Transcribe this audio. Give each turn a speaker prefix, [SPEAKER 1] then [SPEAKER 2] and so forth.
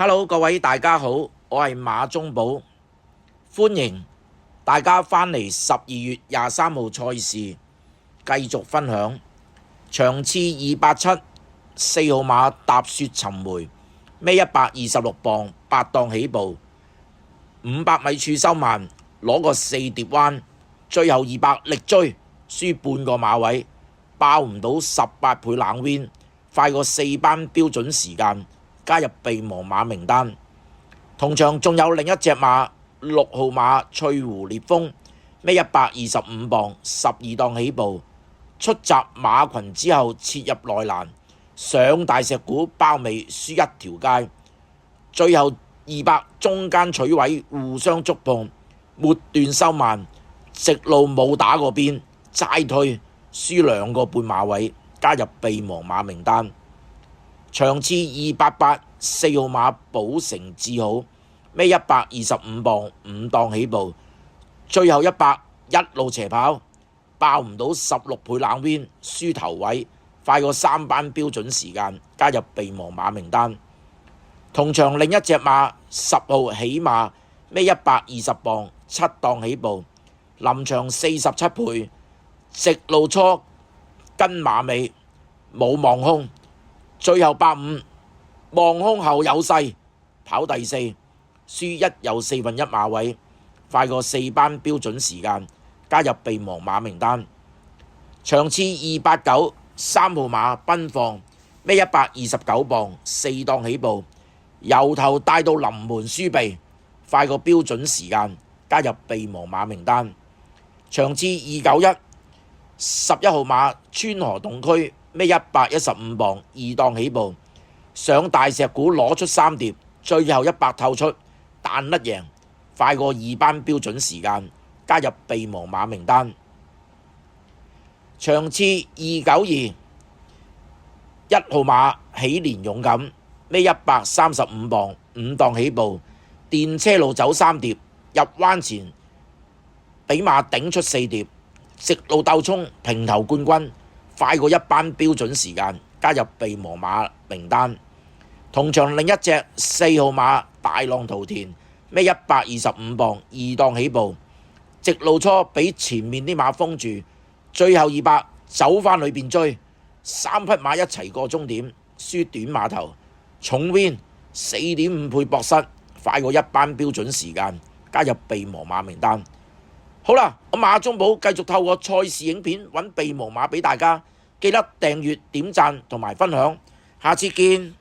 [SPEAKER 1] Hello， 各位大家好，我係馬中寶，歡迎大家返嚟12月23號賽事繼續分享。場次287，4號馬踏雪尋梅，尾126磅，8檔起步，500米處收慢，攞個4碟彎，最後200力追，輸半個馬位，爆唔到18倍冷 win， 快過4班標準時間，加入備忘馬名單。同場仲有另一隻馬6號馬翠湖烈風，尾125磅，12檔起步，出閘馬群之後切入內欄，上大石鼓包尾輸一條街，最後200中間取位互相觸碰，末段收慢，直路冇打過邊，齋推輸2個半馬位，加入備忘馬名單。場次288，4號馬寶城至好，尾125磅，5檔起步，最後100一路斜跑，爆唔到16倍冷 win， 輸頭位，快過3班標準時間，加入備忘馬名單。同場另一隻馬10號起馬，尾120磅，7檔起步，臨場47倍，直路初跟馬尾冇望空，最後85望空後有勢，跑第四，輸1又1/4馬位，快過4班標準時間，加入備忘馬名單。場次289，3號馬奔放，尾129磅，4檔起步，由頭帶到臨門輸避，快過標準時間，加入備忘馬名單。場次291，11號馬川河洞區，尾115磅，2檔起步，上大石鼓攞出3碟，最後100透出，彈甩贏，快過2班標準時間，加入備忘馬名單。場次292，1號馬喜連勇敢，尾135磅，5檔起步，電車路走3碟，入彎前俾馬頂出4碟，直路鬥衝平頭冠軍，快過1班標準時間，加入備忘馬名單。同場另一隻4號馬大浪淘田，尾125磅，2檔起步，直路初俾前面啲馬封住，最後200走返裏邊追，3匹馬一齊過終點，輸短馬頭，重 win 4.5倍博失，快過1班標準時間，加入備忘馬名單。好啦，我馬中寶繼續透過賽事影片揾備忘馬俾大家，記得訂閱、點讚同埋分享，下次見。